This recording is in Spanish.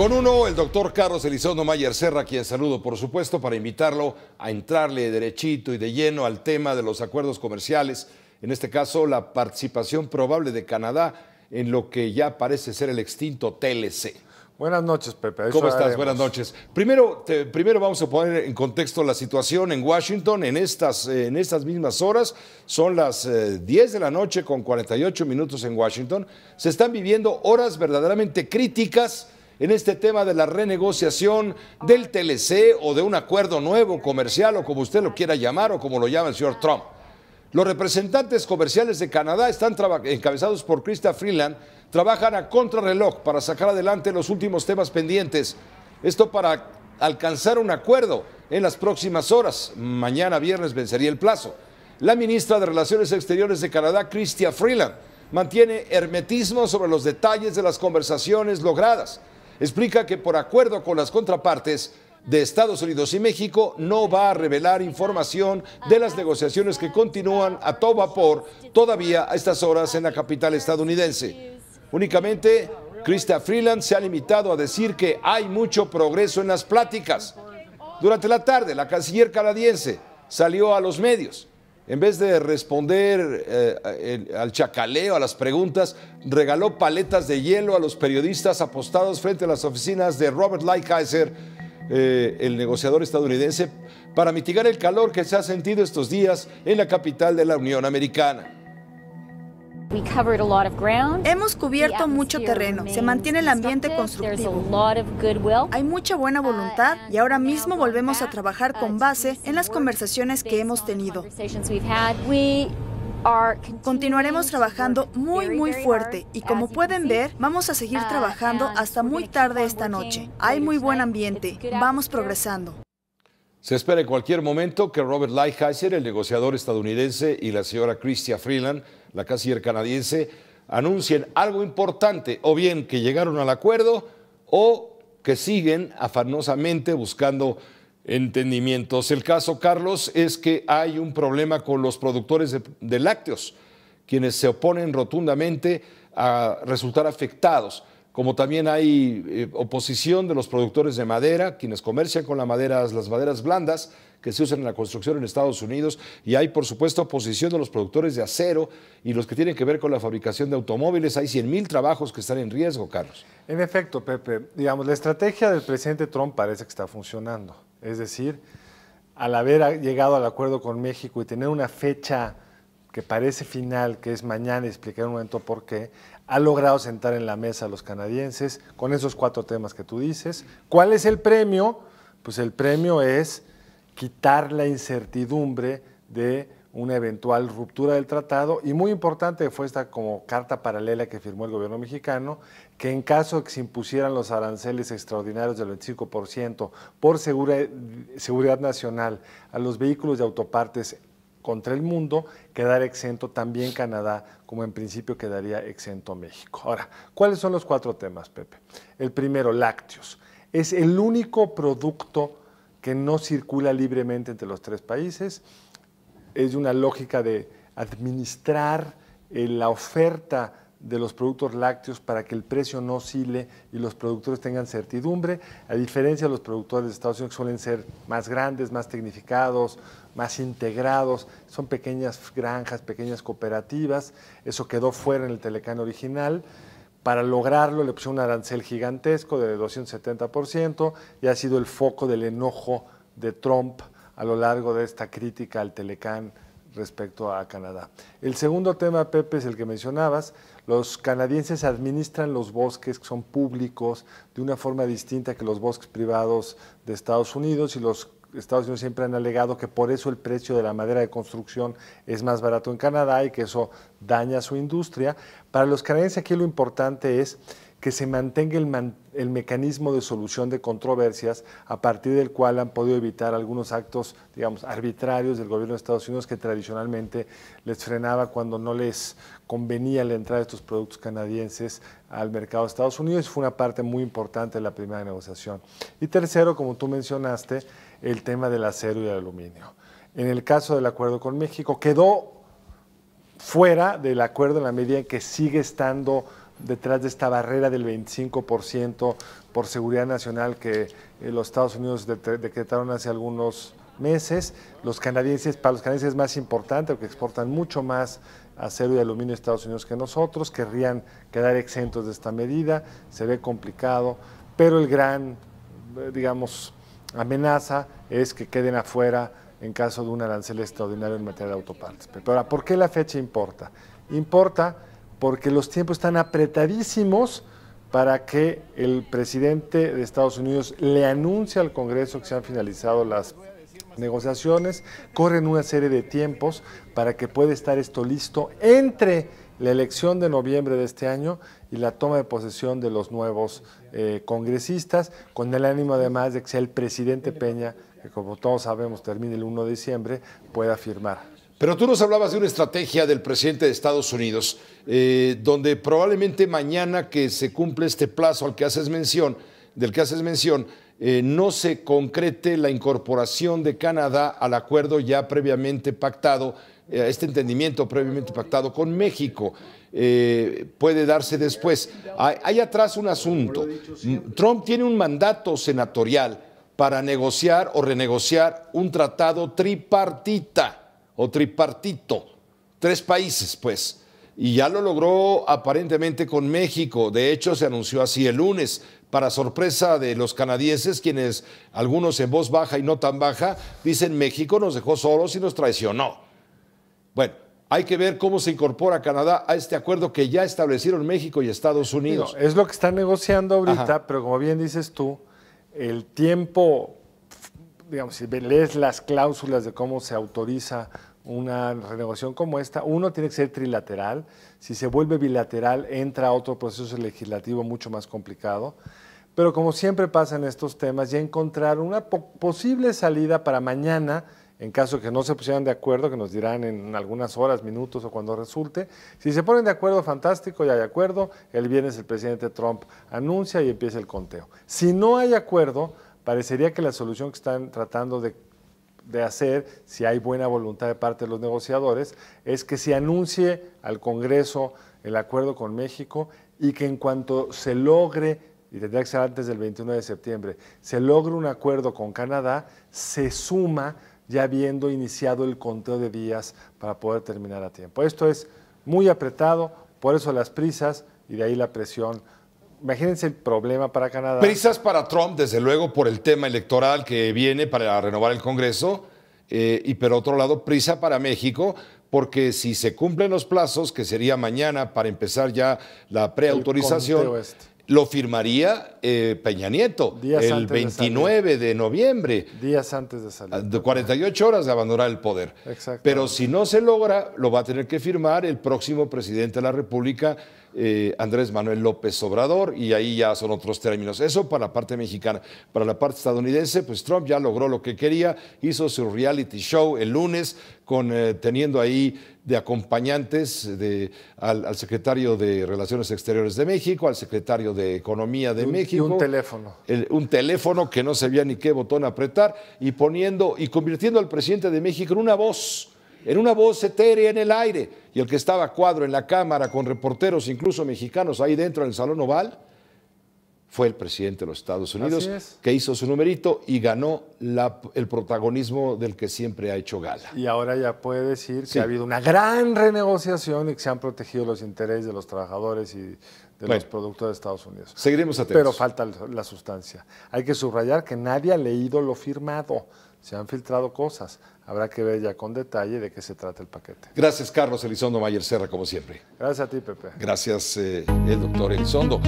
con uno, el doctor Carlos Elizondo Mayer Serra, quien saludo por supuesto para invitarlo a entrarle derechito y de lleno al tema de los acuerdos comerciales, en este caso la participación probable de Canadá en lo que ya parece ser el extinto TLC. Buenas noches, Pepe. ¿Cómo estás? Buenas noches. Primero vamos a poner en contexto la situación en Washington. En estas mismas horas, son las 10 de la noche con 48 minutos en Washington. Se están viviendo horas verdaderamente críticas en este tema de la renegociación del TLC o de un acuerdo nuevo comercial o como usted lo quiera llamar o como lo llama el señor Trump. Los representantes comerciales de Canadá están encabezados por Chrystia Freeland, trabajan a contrarreloj para sacar adelante los últimos temas pendientes. Esto para alcanzar un acuerdo en las próximas horas. Mañana viernes vencería el plazo. La ministra de Relaciones Exteriores de Canadá, Chrystia Freeland, mantiene hermetismo sobre los detalles de las conversaciones logradas. Explica que por acuerdo con las contrapartes de Estados Unidos y México no va a revelar información de las negociaciones que continúan a todo vapor todavía a estas horas en la capital estadounidense. Únicamente, Chrystia Freeland se ha limitado a decir que hay mucho progreso en las pláticas. Durante la tarde, la canciller canadiense salió a los medios. En vez de responder al chacaleo, a las preguntas, regaló paletas de hielo a los periodistas apostados frente a las oficinas de Robert Lighthizer, el negociador estadounidense, para mitigar el calor que se ha sentido estos días en la capital de la Unión Americana. Hemos cubierto mucho terreno, se mantiene el ambiente constructivo. Hay mucha buena voluntad y ahora mismo volvemos a trabajar con base en las conversaciones que hemos tenido. Continuaremos trabajando muy fuerte y como pueden ver, vamos a seguir trabajando hasta muy tarde esta noche. Hay muy buen ambiente, vamos progresando. Se espera en cualquier momento que Robert Lighthizer, el negociador estadounidense, y la señora Chrystia Freeland, la canciller canadiense, anuncien algo importante, o bien que llegaron al acuerdo o que siguen afanosamente buscando entendimientos. El caso, Carlos, es que hay un problema con los productores de lácteos, quienes se oponen rotundamente a resultar afectados. Como también hay oposición de los productores de madera, quienes comercian con las maderas blandas que se usan en la construcción en Estados Unidos, y hay, por supuesto, oposición de los productores de acero y los que tienen que ver con la fabricación de automóviles. Hay 100,000 trabajos que están en riesgo, Carlos. En efecto, Pepe, digamos, la estrategia del presidente Trump parece que está funcionando. Es decir, al haber llegado al acuerdo con México y tener una fecha que parece final, que es mañana, y explicar un momento por qué, ha logrado sentar en la mesa a los canadienses con esos 4 temas que tú dices. ¿Cuál es el premio? Pues el premio es quitar la incertidumbre de una eventual ruptura del tratado, y muy importante fue esta como carta paralela que firmó el gobierno mexicano, que en caso de que se impusieran los aranceles extraordinarios del 25% por seguridad nacional a los vehículos de autopartes contra el mundo, quedara exento también Canadá, como en principio quedaría exento México. Ahora, ¿cuáles son los 4 temas, Pepe? El primero, lácteos. Es el único producto que no circula libremente entre los 3 países. Es de una lógica de administrar la oferta de los productos lácteos para que el precio no oscile y los productores tengan certidumbre, a diferencia de los productores de Estados Unidos, que suelen ser más grandes, más tecnificados, más integrados, son pequeñas granjas, pequeñas cooperativas. Eso quedó fuera en el Telecán original. Para lograrlo le pusieron un arancel gigantesco de 270% y ha sido el foco del enojo de Trump a lo largo de esta crítica al Telecán respecto a Canadá. El segundo tema, Pepe, es el que mencionabas. Los canadienses administran los bosques que son públicos de una forma distinta que los bosques privados de Estados Unidos, y los Estados Unidos siempre han alegado que por eso el precio de la madera de construcción es más barato en Canadá y que eso daña su industria. Para los canadienses aquí lo importante es que se mantenga el mecanismo de solución de controversias, a partir del cual han podido evitar algunos actos, digamos, arbitrarios del gobierno de Estados Unidos, que tradicionalmente les frenaba cuando no les convenía la entrada de estos productos canadienses al mercado de Estados Unidos. Fue una parte muy importante de la primera negociación. Y tercero, como tú mencionaste, el tema del acero y el aluminio. En el caso del acuerdo con México, quedó fuera del acuerdo en la medida en que sigue estando detrás de esta barrera del 25% por seguridad nacional que los Estados Unidos decretaron hace algunos meses. Los canadienses, para los canadienses es más importante porque exportan mucho más acero y aluminio a Estados Unidos que nosotros, querrían quedar exentos de esta medida, se ve complicado, pero el gran, digamos, amenaza es que queden afuera en caso de un arancel extraordinario en materia de autopartes. Pero ahora, ¿por qué la fecha importa? Importa porque los tiempos están apretadísimos para que el presidente de Estados Unidos le anuncie al Congreso que se han finalizado las negociaciones, corren una serie de tiempos para que pueda estar esto listo entre la elección de noviembre de este año y la toma de posesión de los nuevos congresistas, con el ánimo además de que sea el presidente Peña, que como todos sabemos termina el 1 de diciembre, pueda firmar. Pero tú nos hablabas de una estrategia del presidente de Estados Unidos, donde probablemente mañana que se cumple este plazo al que haces mención, no se concrete la incorporación de Canadá al acuerdo ya previamente pactado, este entendimiento previamente pactado con México. Puede darse después. Hay atrás un asunto. Trump tiene un mandato senatorial para negociar o renegociar un tratado tripartita o tripartito, 3 países pues, y ya lo logró aparentemente con México. De hecho se anunció así el lunes, para sorpresa de los canadienses, quienes algunos en voz baja y no tan baja dicen México nos dejó solos y nos traicionó. Bueno, hay que ver cómo se incorpora Canadá a este acuerdo que ya establecieron México y Estados Unidos. Es lo que están negociando ahorita, ajá, pero como bien dices tú, el tiempo, digamos, si lees las cláusulas de cómo se autoriza una renegociación como esta, uno tiene que ser trilateral. Si se vuelve bilateral, entra a otro proceso legislativo mucho más complicado. Pero como siempre pasa en estos temas, ya encontrar una posible salida para mañana, en caso que no se pusieran de acuerdo, que nos dirán en algunas horas, minutos o cuando resulte. Si se ponen de acuerdo, fantástico, ya hay acuerdo. El viernes el presidente Trump anuncia y empieza el conteo. Si no hay acuerdo, parecería que la solución que están tratando de hacer, si hay buena voluntad de parte de los negociadores, es que se anuncie al Congreso el acuerdo con México y que en cuanto se logre, y tendría que ser antes del 21 de septiembre, se logre un acuerdo con Canadá, se suma ya habiendo iniciado el conteo de días para poder terminar a tiempo. Esto es muy apretado, por eso las prisas y de ahí la presión. Imagínense el problema para Canadá. Prisas para Trump, desde luego, por el tema electoral que viene para renovar el Congreso, y por otro lado, prisa para México, porque si se cumplen los plazos, que sería mañana para empezar ya la preautorización, lo firmaría Peña Nieto el 29 de noviembre. Días antes de salir. De 48 horas de abandonar el poder. Pero si no se logra, lo va a tener que firmar el próximo presidente de la República, Andrés Manuel López Obrador, y ahí ya son otros términos. Eso para la parte mexicana. Para la parte estadounidense, pues Trump ya logró lo que quería, hizo su reality show el lunes, teniendo ahí de acompañantes al secretario de Relaciones Exteriores de México, al secretario de Economía de México. Y un teléfono. Un teléfono que no sabía ni qué botón apretar, y convirtiendo al presidente de México en una voz etérea en el aire. Y el que estaba a cuadro en la cámara con reporteros, incluso mexicanos, ahí dentro en el Salón Oval, fue el presidente de los Estados Unidos, que hizo su numerito y ganó el protagonismo del que siempre ha hecho gala. Y ahora ya puede decir que ha habido una gran renegociación y que se han protegido los intereses de los trabajadores y de los productores de Estados Unidos. Seguiremos atentos. Pero falta la sustancia. Hay que subrayar que nadie ha leído lo firmado. Se han filtrado cosas. Habrá que ver ya con detalle de qué se trata el paquete. Gracias, Carlos Elizondo Mayer Serra, como siempre. Gracias a ti, Pepe. Gracias, el doctor Elizondo.